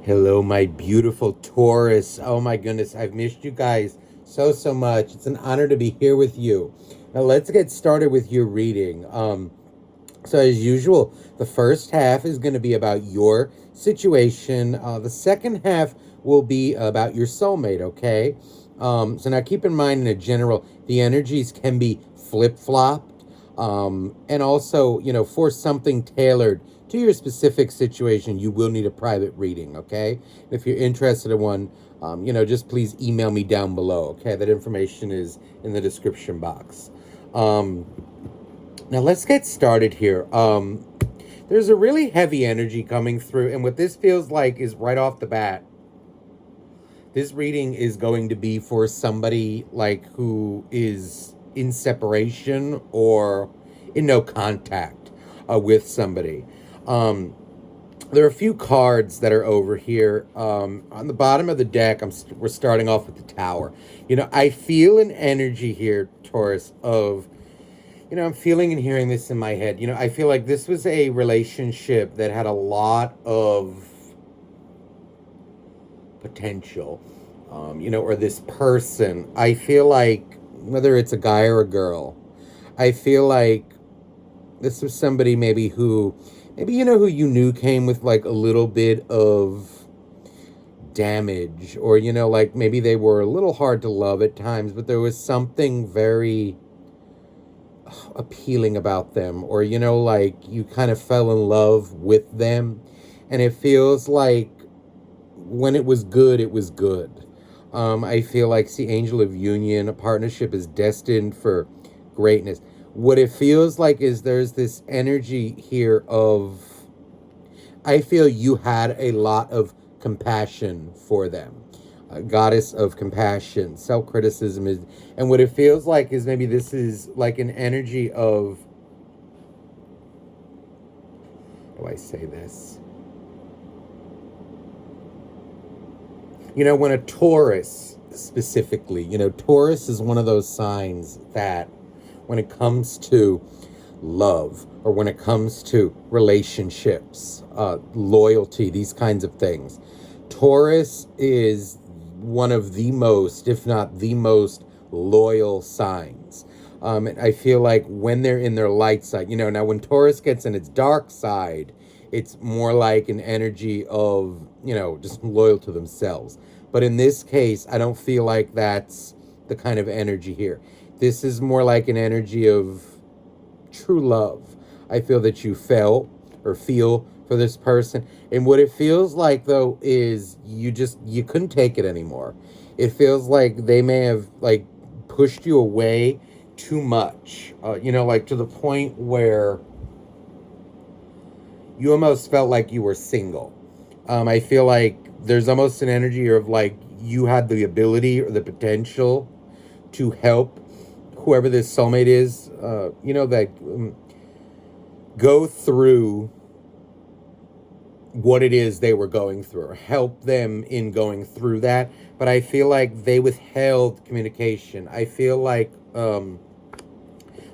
Hello, my beautiful Taurus. Oh my goodness, I've missed you guys so much. It's an honor to be here with you. Now let's get started with your reading. So as usual, the first half is going to be about your situation. The second half will be about your soulmate. Okay. So now keep in mind, in a general, the energies can be flip flopped, and also, for something tailored to your specific situation, you will need a private reading. Okay. If you're interested in one, just please email me down below. Okay, that information is in the description box. Um, Now let's get started here. There's a really heavy energy coming through, and what this feels like is right off the bat, this reading is going to be for somebody like who is in separation or in no contact with somebody. Um, there are a few cards that are over here. On the bottom of the deck, we're starting off with the Tower. I feel an energy here, Taurus, of I'm feeling and hearing this in my head. I feel like this was a relationship that had a lot of potential, or this person. I feel like, whether it's a guy or a girl, I feel like this was somebody maybe who you knew came with like a little bit of damage, or, like maybe they were a little hard to love at times, but there was something very appealing about them, or like you kind of fell in love with them, and it feels like when it was good, it was good. I feel like, see, Angel of Union, a partnership is destined for greatness. What it feels like is there's this energy here of, I feel you had a lot of compassion for them. A goddess of compassion, self-criticism is, and what it feels like is maybe this is like an energy of, how do I say this? When a Taurus specifically, Taurus is one of those signs that when it comes to love, or when it comes to relationships, loyalty, these kinds of things, Taurus is one of the most, if not the most, loyal signs. And I feel like when they're in their light side, now when Taurus gets in its dark side, it's more like an energy of, just loyal to themselves. But in this case, I don't feel like that's the kind of energy here. This is more like an energy of true love. I feel that you felt or feel for this person. And what it feels like, though, is you couldn't take it anymore. It feels like they may have like pushed you away too much, like to the point where you almost felt like you were single. I feel like there's almost an energy of like you had the ability or the potential to help whoever this soulmate is, that go through what it is they were going through, or help them in going through that. But I feel like they withheld communication. I feel like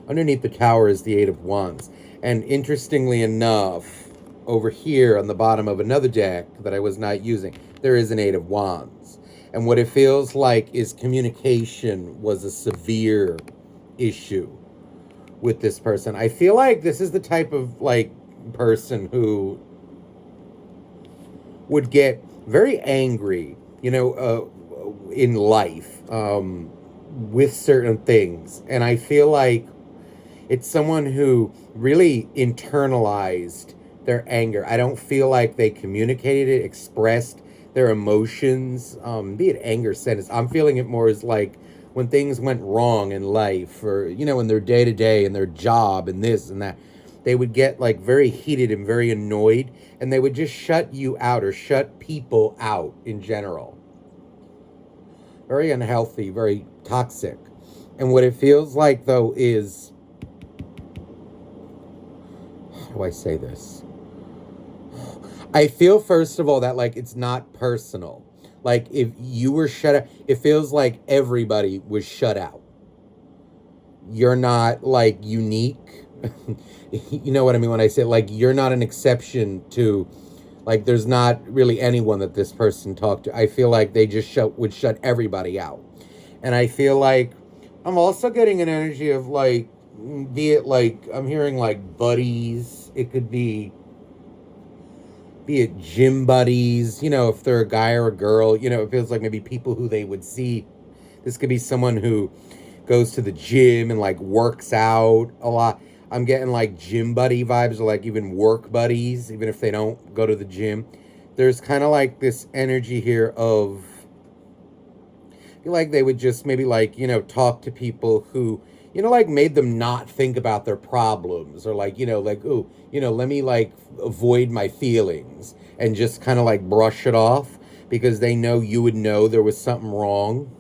underneath the Tower is the Eight of Wands. And interestingly enough, over here on the bottom of another deck that I was not using, there is an Eight of Wands. And what it feels like is communication was a severe issue with this person. I feel like this is the type of like person who would get very angry, in life, with certain things. And I feel like it's someone who really internalized their anger. I don't feel like they communicated it, expressed their emotions, be it anger, sadness. I'm feeling it more as like when things went wrong in life, or, in their day to day, in their job, and this and that, they would get like very heated and very annoyed, and they would just shut you out, or shut people out in general. Very unhealthy, very toxic. And what it feels like, though, is, how do I say this? I feel, first of all, that like it's not personal. Like if you were shut out, it feels like everybody was shut out. You're not like unique. You know what I mean when I say like you're not an exception to Like there's not really anyone that this person talked to. I feel like they just would shut everybody out. And I feel like I'm also getting an energy of like, be it like, I'm hearing like buddies. It could be it gym buddies, if they're a guy or a girl, it feels like maybe people who they would see. This could be someone who goes to the gym and like works out a lot. I'm getting like gym buddy vibes, or like even work buddies, even if they don't go to the gym. There's kind of like this energy here of, I feel like they would just maybe like, talk to people who, like made them not think about their problems, or like, like, ooh, let me like avoid my feelings and just kind of like brush it off because they know you would know there was something wrong.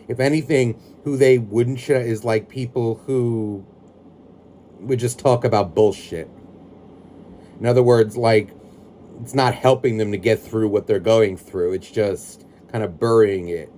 If anything, who they wouldn't shut is like people who would just talk about bullshit. In other words, like, it's not helping them to get through what they're going through. It's just kind of burying it.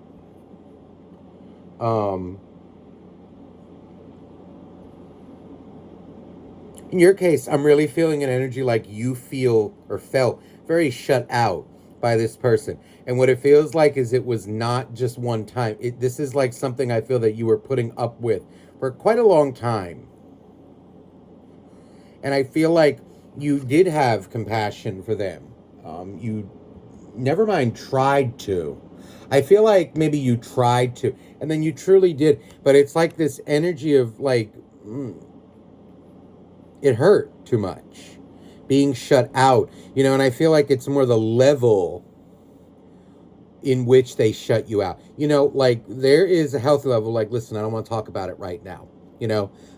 In your case, I'm really feeling an energy like you feel or felt very shut out by this person. And what it feels like is it was not just one time. This is like something I feel that you were putting up with for quite a long time. And I feel like you did have compassion for them. You, never mind, tried to. I feel like maybe you tried to, and then you truly did. But it's like this energy of like, it hurt too much. Being shut out, and I feel like it's more the level in which they shut you out. Like there is a healthy level, like, listen, I don't want to talk about it right now,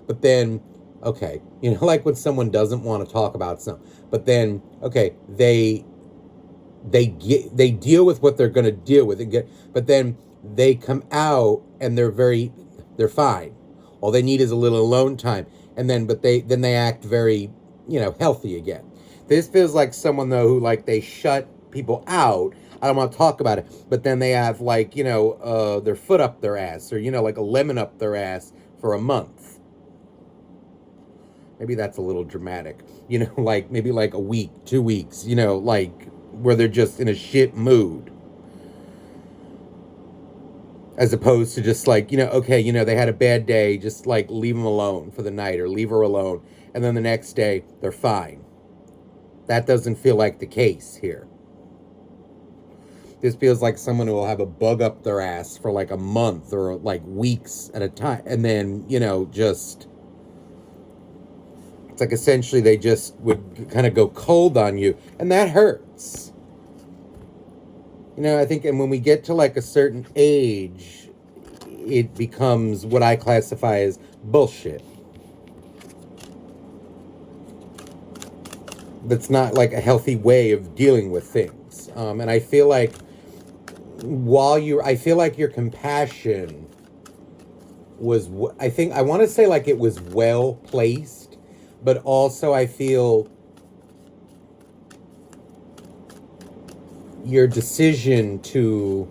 but then, okay, like when someone doesn't want to talk about something, but then, okay, they deal with what they're going to deal with but then they come out and they're fine. All they need is a little alone time. And then, but they act very, healthy again. This feels like someone though, who like they shut people out. I don't want to talk about it, but then they have like, their foot up their ass, or, like a lemon up their ass for a month. Maybe that's a little dramatic, like maybe like a week, 2 weeks, like where they're just in a shit mood. As opposed to just like, okay, they had a bad day, just like leave them alone for the night or leave her alone. And then the next day, they're fine. That doesn't feel like the case here. This feels like someone who will have a bug up their ass for like a month or like weeks at a time. And then, just, it's like essentially they just would kind of go cold on you. And that hurts. I think, and when we get to like a certain age, it becomes what I classify as bullshit. That's not like a healthy way of dealing with things. And I feel like I feel like your compassion was, I want to say like it was well placed, but also I feel your decision to,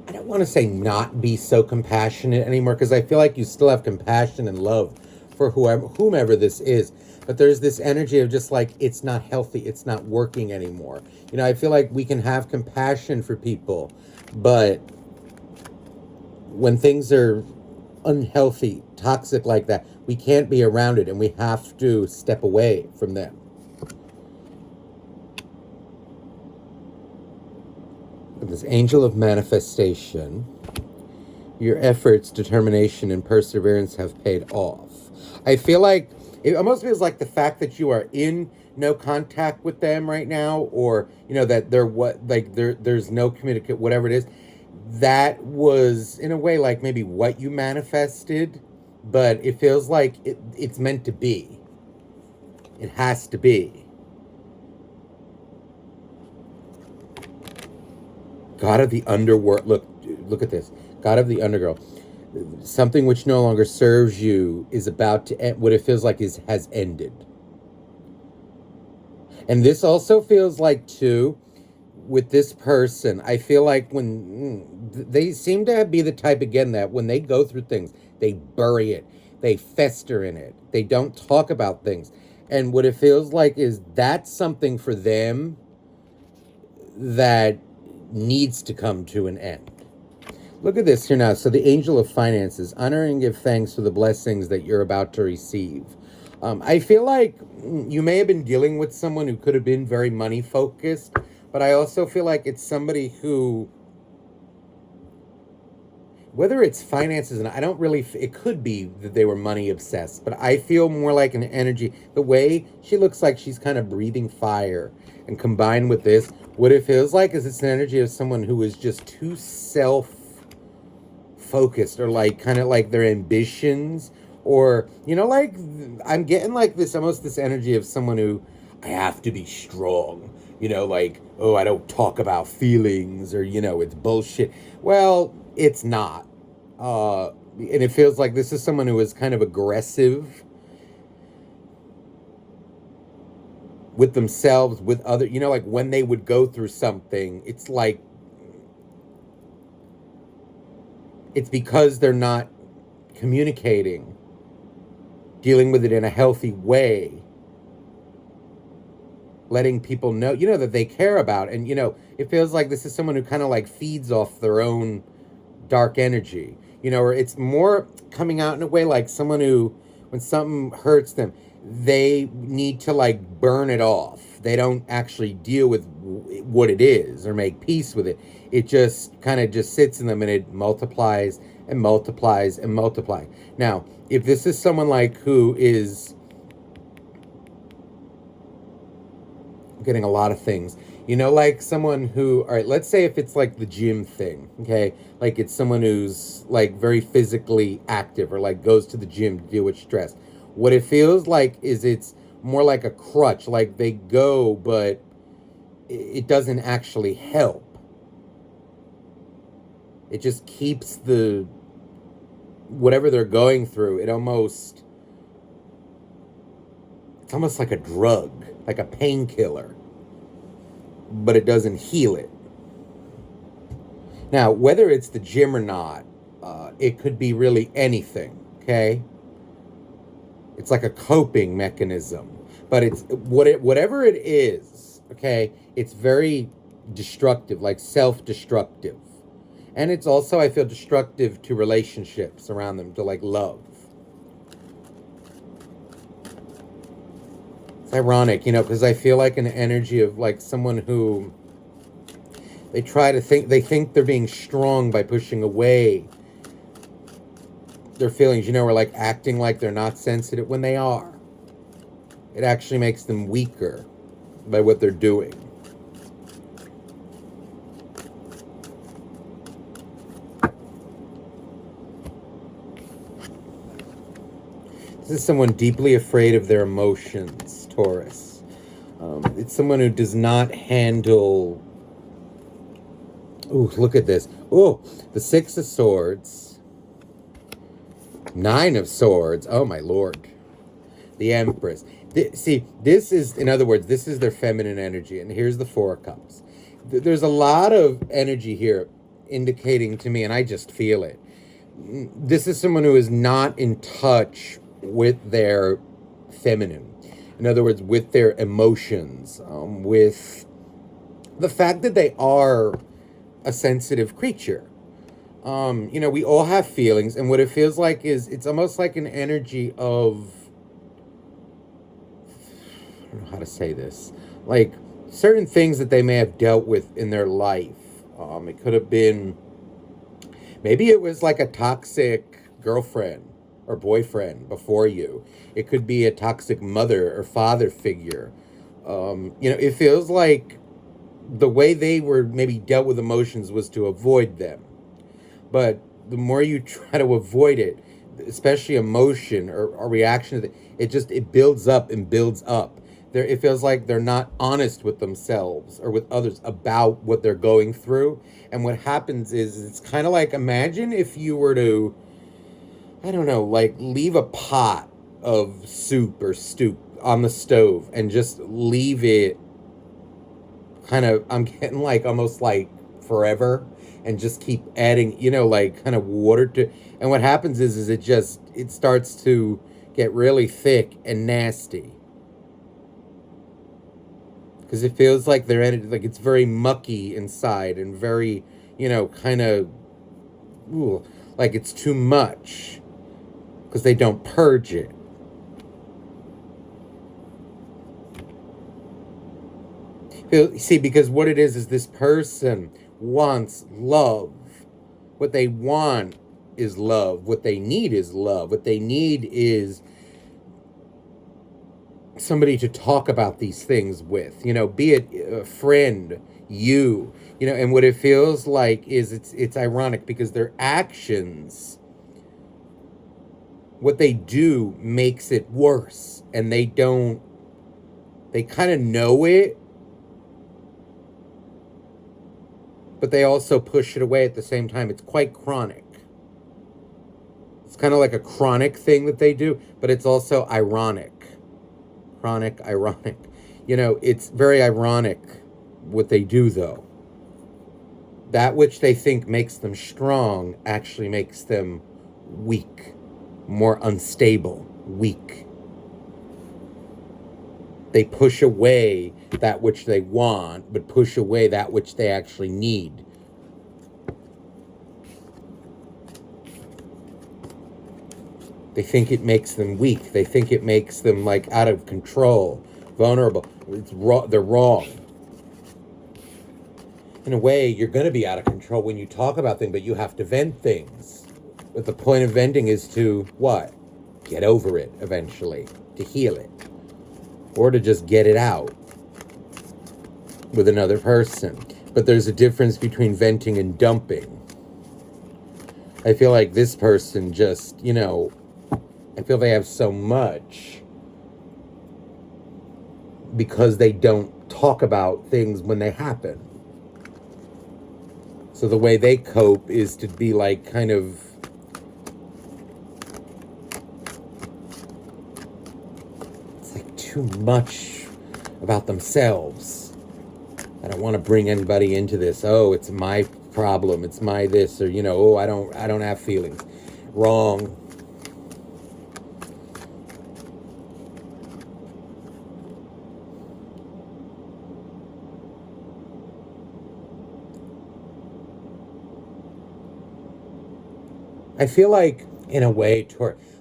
I don't want to say not be so compassionate anymore, because I feel like you still have compassion and love for whomever this is, but there's this energy of just like, it's not healthy, it's not working anymore. I feel like we can have compassion for people, but when things are unhealthy, toxic like that, we can't be around it, and we have to step away from them. This angel of manifestation, your efforts, determination, and perseverance have paid off. I feel like it almost feels like the fact that you are in no contact with them right now, or that there's no communicate, whatever it is, that was in a way like maybe what you manifested, but it feels like it's meant to be. It has to be. God of the underworld. Look at this. God of the underworld. Something which no longer serves you is about to end. What it feels like has ended. And this also feels like, too, with this person, I feel like when they seem to be the type, again, that when they go through things, they bury it. They fester in it. They don't talk about things. And what it feels like is that's something for them that needs to come to an end. Look at this here now. So the angel of finances, honor and give thanks for the blessings that you're about to receive. I feel like you may have been dealing with someone who could have been very money focused, but I also feel like it's somebody who, whether it's finances, and I don't really, it could be that they were money obsessed, but I feel more like an energy. The way she looks like she's kind of breathing fire, and combined with this, what it feels like is it's an energy of someone who is just too self-focused, or like kind of like their ambitions, or, you know, like I'm getting like this, almost this energy of someone who, I have to be strong, you know, like, oh, I don't talk about feelings, or, you know, it's bullshit. Well, it's not. And it feels like this is someone who is kind of aggressive with themselves, with other, you know, like when they would go through something, it's like, it's because they're not communicating, dealing with it in a healthy way, letting people know, you know, that they care about. And, you know, it feels like this is someone who kind of like feeds off their own dark energy, you know, or it's more coming out in a way like someone who, when something hurts them, they need to like burn it off. They don't actually deal with what it is or make peace with it. It just kind of just sits in them, and it multiplies and multiplies and multiplies. Now, if this is someone like who is getting a lot of things, you know, like someone who, all right, let's say if it's like the gym thing, okay, like it's someone who's like very physically active, or like goes to the gym to deal with stress. What it feels like is it's more like a crutch, like they go, but it doesn't actually help. It just keeps the, whatever they're going through, it's almost like a drug, like a painkiller, but it doesn't heal it. Now, whether it's the gym or not, it could be really anything, okay? It's like a coping mechanism, but it's whatever it is, okay? It's very destructive, like self-destructive. And it's also, I feel, destructive to relationships around them, to like love. It's ironic, you know, because I feel like an energy of like someone who, they think they're being strong by pushing away their feelings, you know, or like acting like they're not sensitive when they are. It actually makes them weaker by what they're doing. This is someone deeply afraid of their emotions, Taurus. It's someone who does not handle... Ooh, look at this. Oh, the Six of Swords. Nine of Swords. Oh, my Lord. The Empress. See, this is, in other words, this is their feminine energy. And here's the Four of Cups. There's a lot of energy here indicating to me, and I just feel it. This is someone who is not in touch with their feminine. In other words, with their emotions, with the fact that they are a sensitive creature. You know, we all have feelings, and what it feels like is it's almost like an energy of, I don't know how to say this, like certain things that they may have dealt with in their life. It could have been, maybe it was like a toxic girlfriend or boyfriend before you. It could be a toxic mother or father figure. You know, it feels like the way they were maybe dealt with emotions was to avoid them. But the more you try to avoid it, especially emotion or reaction, it builds up and builds up. It feels like they're not honest with themselves or with others about what they're going through. And what happens is, it's kind of like, imagine if you were to, I don't know, like leave a pot of soup or stew on the stove and just leave it kind of, I'm getting like almost like forever, and just keep adding, you know, like kind of water to, and what happens is it starts to get really thick and nasty. Because it feels like their energy, like it's very mucky inside and very, kind of, like it's too much. Because they don't purge it. See, because what it is this person wants love. What they want is love. What they need is love. What they need is somebody to talk about these things with, be it a friend, and what it feels like is it's ironic because their actions, what they do makes it worse, and they kind of know it, but they also push it away at the same time. It's quite chronic. It's kind of like a chronic thing that they do, but it's also ironic. Chronic, ironic. It's very ironic what they do, though. That which they think makes them strong actually makes them weak, more unstable, weak. They push away that which they want, but push away that which they actually need. They think it makes them weak. They think it makes them like out of control, vulnerable. It's wrong. They're wrong. In a way, you're going to be out of control when you talk about things, but you have to vent things. But the point of venting is to what? Get over it eventually, to heal it, or to just get it out with another person. But there's a difference between venting and dumping. I feel like this person just, I feel they have so much because they don't talk about things when they happen. So the way they cope is to be like kind of, it's like too much about themselves. I don't want to bring anybody into this. Oh, it's my problem. It's my this, or I don't have feelings. Wrong. I feel like, in a way,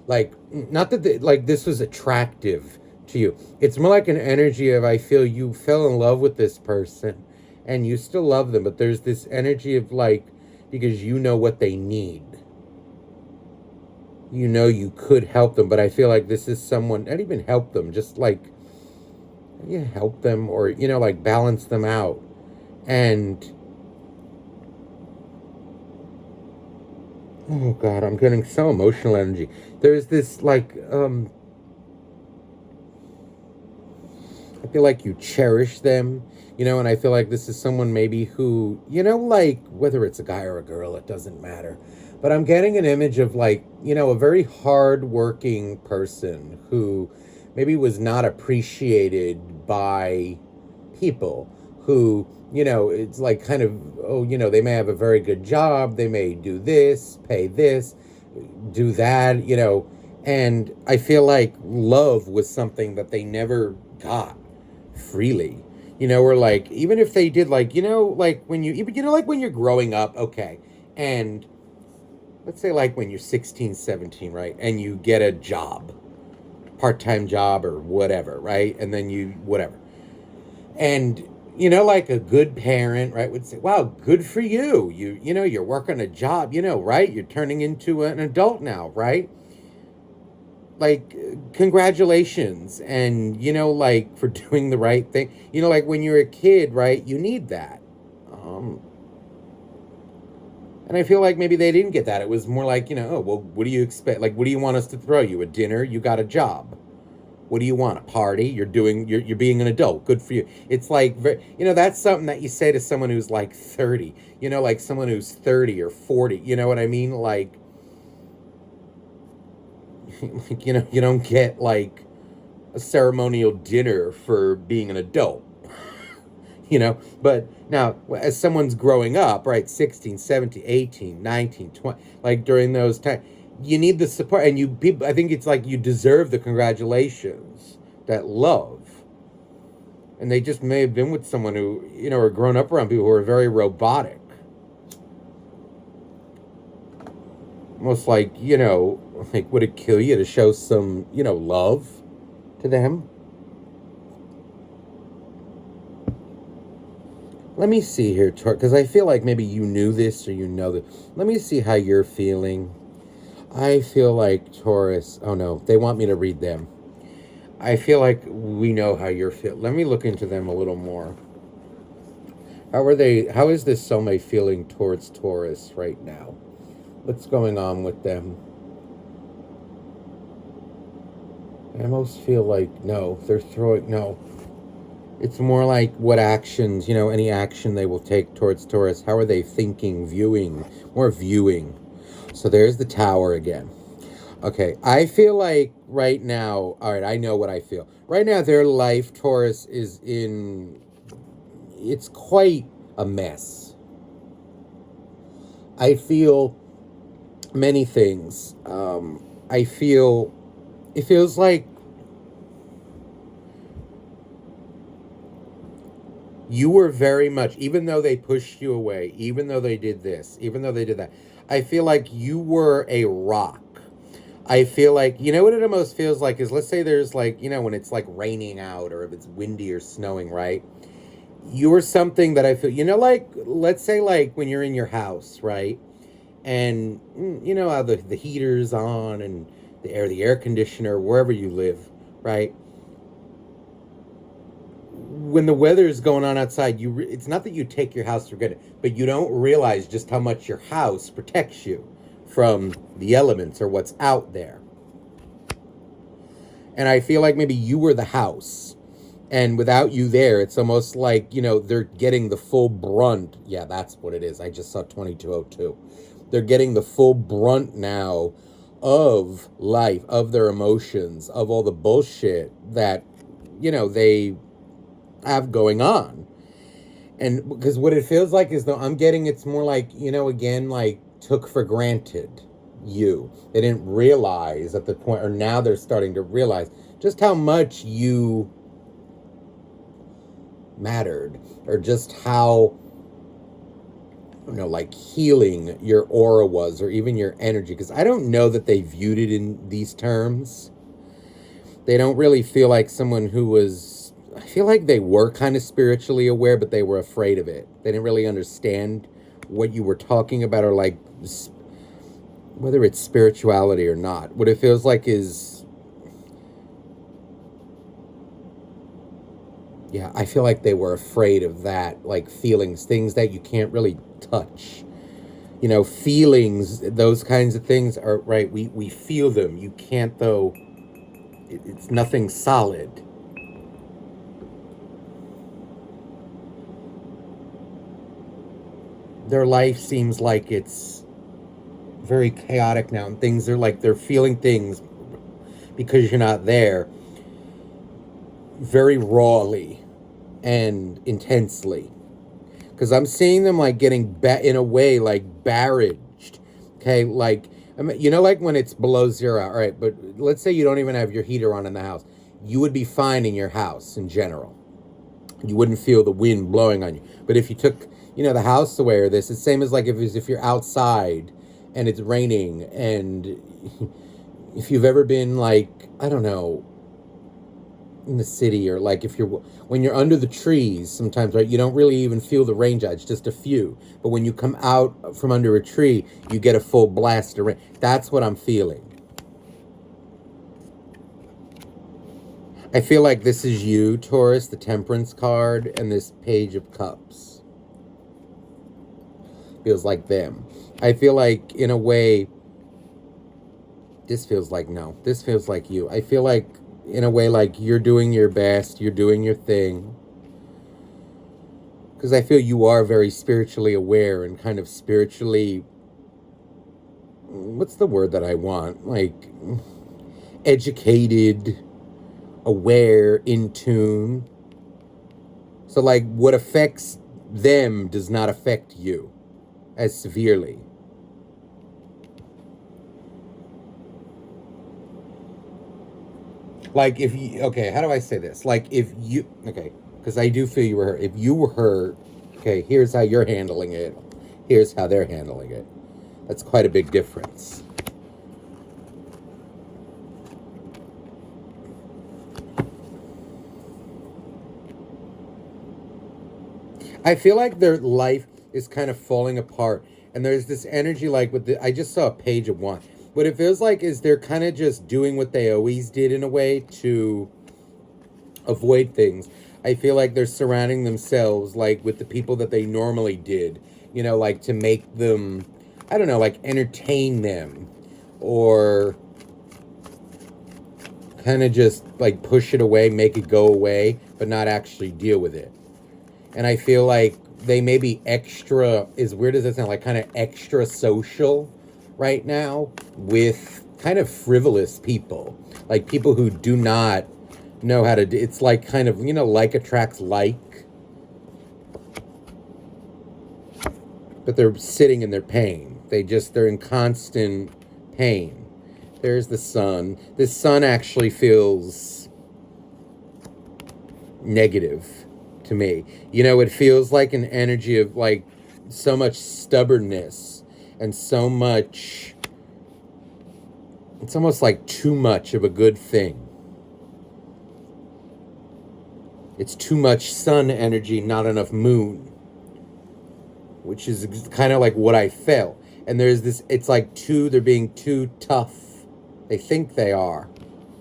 like, not that this was attractive to you. It's more like an energy of, I feel you fell in love with this person and you still love them, but there's this energy of like, because you know what they need. You could help them, but I feel like this is someone, not even help them, just like, help them or, like balance them out. And oh God, I'm getting so emotional energy. There's this like, I feel like you cherish them, and I feel like this is someone maybe who, like whether it's a guy or a girl, it doesn't matter. But I'm getting an image of like, a very hard-working person who maybe was not appreciated by people who, it's like kind of, they may have a very good job. They may do this, pay this, do that, and I feel like love was something that they never got freely, or like, even if they did, like, like when like when you're growing up, okay, and let's say like when you're 16, 17, right, and you get a job, part-time job or whatever, right, and then whatever, and like a good parent, right, would say, wow, good for you. You're working a job, right? You're turning into an adult now, right? Like, congratulations. And, like, for doing the right thing. Like when you're a kid, right, you need that. And I feel like maybe they didn't get that. It was more like, oh, well, what do you expect? Like, what do you want us to throw you? A dinner? You got a job. What do you want? A party? You're being an adult. Good for you. It's like, that's something that you say to someone who's like 30, like someone who's 30 or 40, you know what I mean? Like, you don't get like a ceremonial dinner for being an adult, but now as someone's growing up, right, 16, 17, 18, 19, 20, like during those times, you need the support, and I think it's like you deserve the congratulations, that love. And they just may have been with someone who, or grown up around people who are very robotic. Almost like, like, would it kill you to show some, love to them? Let me see here, because I feel like maybe you knew this or you know this. Let me see how you're feeling. I feel like Taurus, oh no, they want me to read them. I feel like we know how you're feeling. Let me look into them a little more. How is this soulmate feeling towards Taurus right now? What's going on with them? I almost feel like, no, no. It's more like what actions, any action they will take towards Taurus. How are they thinking, viewing, more viewing? So there's the Tower again. Okay, I feel like right now, all right, I know what I feel. Right now, their life, Taurus, it's quite a mess. I feel many things. It feels like you were very much, even though they pushed you away, even though they did this, even though they did that, I feel like you were a rock. I feel like, what it almost feels like is, let's say there's like, when it's like raining out or if it's windy or snowing, right? You were something that I feel, like, let's say like when you're in your house, right? And you know how the heater's on and the air conditioner, wherever you live, right? When the weather is going on outside, it's not that you take your house for granted, but you don't realize just how much your house protects you from the elements or what's out there. And I feel like maybe you were the house, and without you there, it's almost like, they're getting the full brunt. Yeah, that's what it is. I just saw 2202. They're getting the full brunt now of life, of their emotions, of all the bullshit that, they have going on. And because what it feels like is, though, I'm getting, it's more like, again, like took for granted you. They didn't realize at the point, or now they're starting to realize just how much you mattered, or just how, like healing your aura was, or even your energy. Because I don't know that they viewed it in these terms. They don't really feel like someone who was, I feel like they were kind of spiritually aware, but they were afraid of it. They didn't really understand what you were talking about, or like whether it's spirituality or not. What it feels like is, yeah, I feel like they were afraid of that, like feelings, things that you can't really touch. Feelings, those kinds of things are, right, we feel them. You can't, though, it's nothing solid. Their life seems like it's very chaotic now, and things are like they're feeling things because you're not there very rawly and intensely. Because I'm seeing them like getting in a way like barraged. Okay, like, like when it's below zero. All right, but let's say you don't even have your heater on in the house. You would be fine in your house in general. You wouldn't feel the wind blowing on you. But if you took, the house away or this, it's the same as like if you're outside and it's raining, and if you've ever been like, I don't know, in the city, or like when you're under the trees sometimes, right, you don't really even feel the rain, it's just a few. But when you come out from under a tree, you get a full blast of rain. That's what I'm feeling. I feel like this is you, Taurus, the Temperance card, and this Page of Cups. Feels like them. I feel like, in a way, this feels like, no, this feels like you. I feel like, in a way, like you're doing your best, you're doing your thing. Because I feel you are very spiritually aware and kind of spiritually, what's the word that I want? Like, educated, aware, in tune. So like what affects them does not affect you as severely. Like if you, okay, how do I say this? Like if you, okay, Because I do feel you were hurt. If you were hurt, okay, here's how you're handling it. Here's how they're handling it. That's quite a big difference. I feel like their life is kind of falling apart. And there's this energy like with the, I just saw a page of one. What it feels like is they're kind of just doing what they always did in a way to avoid things. I feel like they're surrounding themselves like with the people that they normally did, you know, like to make them, I don't know, like entertain them or kind of just like push it away, make it go away, but not actually deal with it. And I feel like they may be extra, as weird as it sounds, like kind of extra social right now with kind of frivolous people, like people who do not know how to do. It's like kind of, you know, like attracts like, but they're sitting in their pain. They're in constant pain. There's the sun. This sun actually feels negative to me. You know, it feels like an energy of like so much stubbornness and so much, it's almost like too much of a good thing. It's too much sun energy, not enough moon, which is kind of like what I felt. And there's this, it's like they're being too tough. They think they are,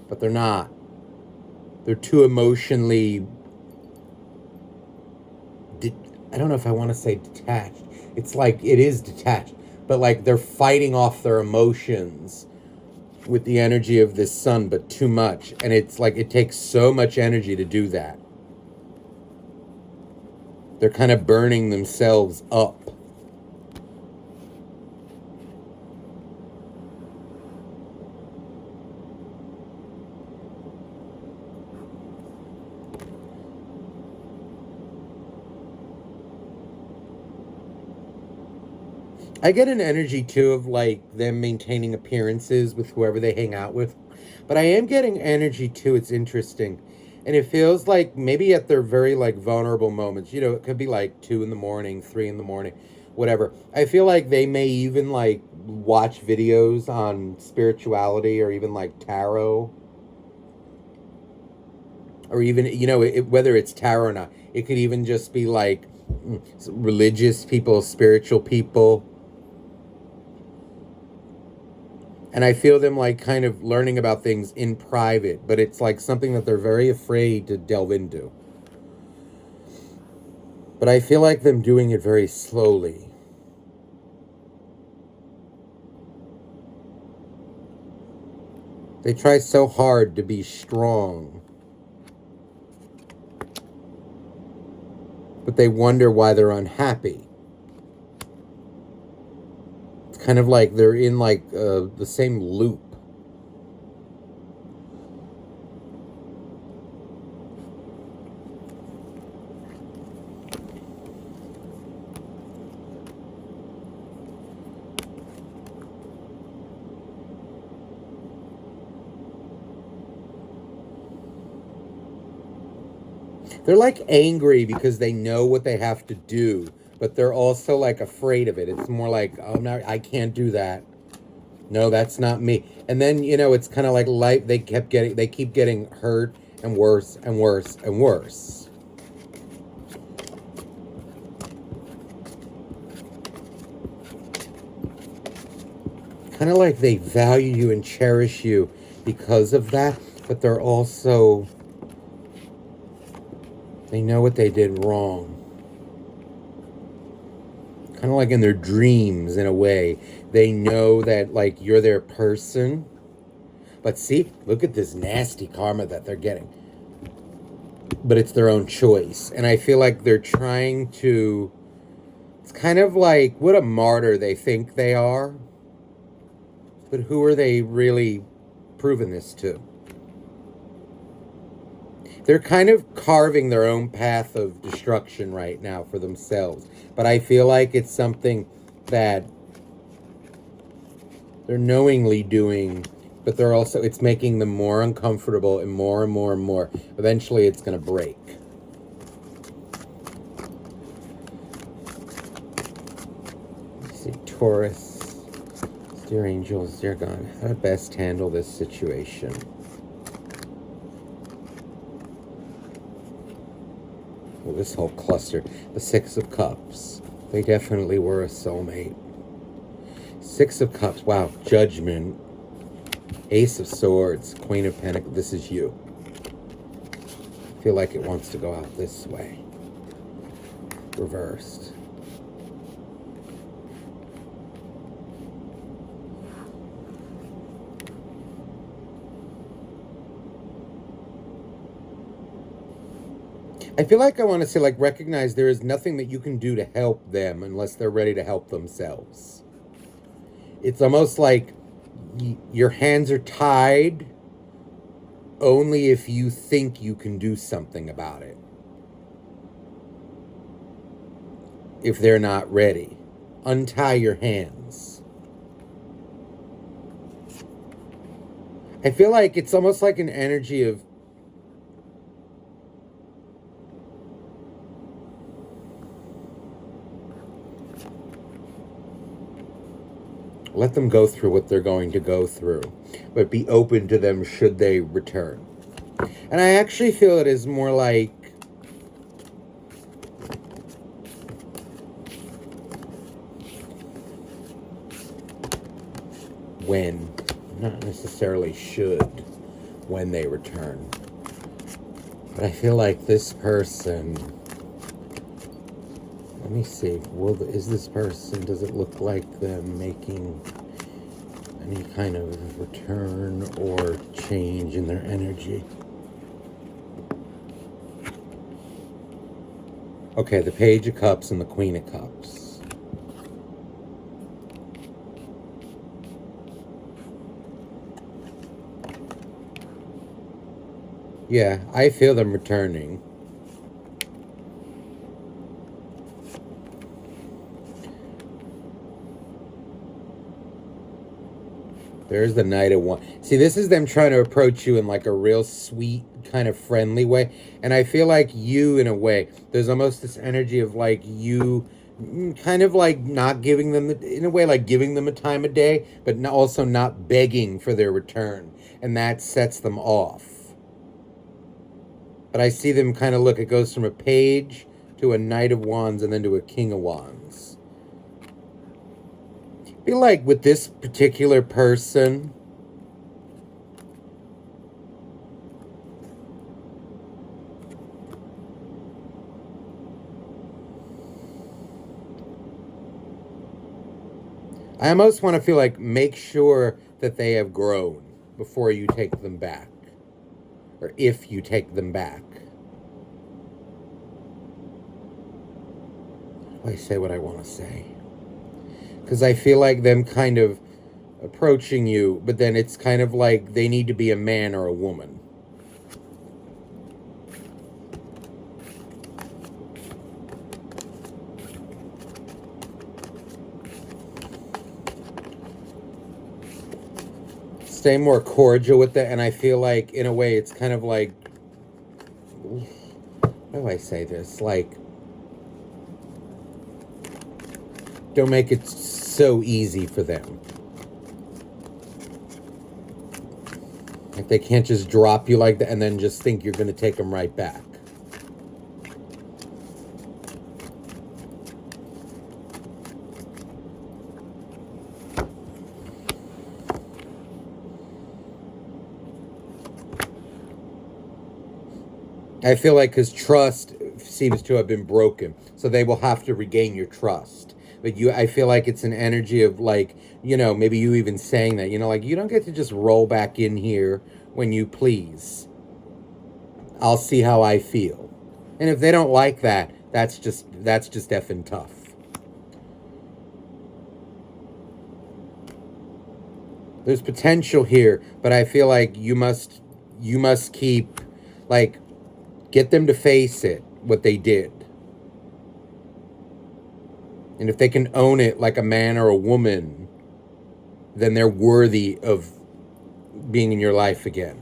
but they're not. They're too emotionally, I don't know if I want to say detached. It's like, it is detached, but like they're fighting off their emotions with the energy of this sun, but too much. And it's like, it takes so much energy to do that. They're kind of burning themselves up. I get an energy too of like them maintaining appearances with whoever they hang out with. But I am getting energy too, it's interesting. And it feels like maybe at their very like vulnerable moments, you know, it could be like 2 in the morning, 3 in the morning, whatever. I feel like they may even like watch videos on spirituality or even like tarot. Or even, you know, whether it's tarot or not. It could even just be like religious people, spiritual people. And I feel them like kind of learning about things in private, but it's like something that they're very afraid to delve into. But I feel like them doing it very slowly. They try so hard to be strong, but they wonder why they're unhappy. It's kind of like they're in like the same loop. They're like angry because they know what they have to do, but they're also like afraid of it. It's more like, oh no, I can't do that. No, that's not me. And then, you know, it's kind of like life. They keep getting hurt and worse and worse and worse. Kind of like they value you and cherish you because of that, but they're also, they know what they did wrong. Kind of like in their dreams, in a way. They know that, like, you're their person. But see, look at this nasty karma that they're getting. But it's their own choice. And I feel like they're trying to... It's kind of like, what a martyr they think they are. But who are they really proving this to? They're kind of carving their own path of destruction right now for themselves. But I feel like it's something that they're knowingly doing, but they're also, it's making them more uncomfortable and more and more and more. Eventually it's going to break. Taurus, dear angels, dear God, how to best handle this situation. Well, this whole cluster, the Six of Cups, they definitely were a soulmate. Six of Cups, wow, Judgment, Ace of Swords, Queen of Pentacles, this is you. I feel like it wants to go out this way. Reversed. I feel like I want to say, like, recognize there is nothing that you can do to help them unless they're ready to help themselves. It's almost like your hands are tied only if you think you can do something about it. If they're not ready, untie your hands. I feel like it's almost like an energy of let them go through what they're going to go through, but be open to them should they return. And I actually feel it is more like when, not necessarily should, when they return. But I feel like this person, let me see, is this person, does it look like them making any kind of return or change in their energy? Okay, the Page of Cups and the Queen of Cups. Yeah, I feel them returning. There's the Knight of Wands. See, this is them trying to approach you in like a real sweet, kind of friendly way. And I feel like you, in a way, there's almost this energy of like you kind of like not giving them, in a way, like giving them a time of day, but also not begging for their return. And that sets them off. But I see them kind of look, it goes from a Page to a Knight of Wands and then to a King of Wands. I feel like with this particular person, I almost want to feel like make sure that they have grown before you take them back. Or if you take them back. I say what I want to say. Because I feel like them kind of approaching you, but then it's kind of like they need to be a man or a woman. Stay more cordial with that, and I feel like, in a way, it's kind of like, how do I say this? Like, don't make it so easy for them. Like they can't just drop you like that and then just think you're going to take them right back. I feel like because trust seems to have been broken, so they will have to regain your trust. But I feel like it's an energy of like, maybe you even saying that, like you don't get to just roll back in here when you please. I'll see how I feel. And if they don't like that, that's just effing tough. There's potential here, but I feel like you must keep, like, get them to face it, what they did. And if they can own it like a man or a woman, then they're worthy of being in your life again.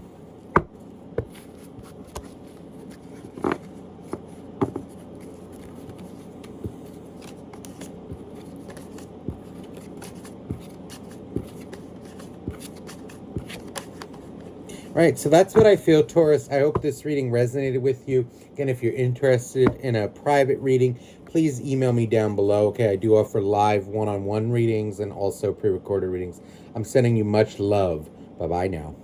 Right, so that's what I feel, Taurus. I hope this reading resonated with you. Again, if you're interested in a private reading, please email me down below. Okay, I do offer live one-on-one readings and also pre-recorded readings. I'm sending you much love. Bye-bye now.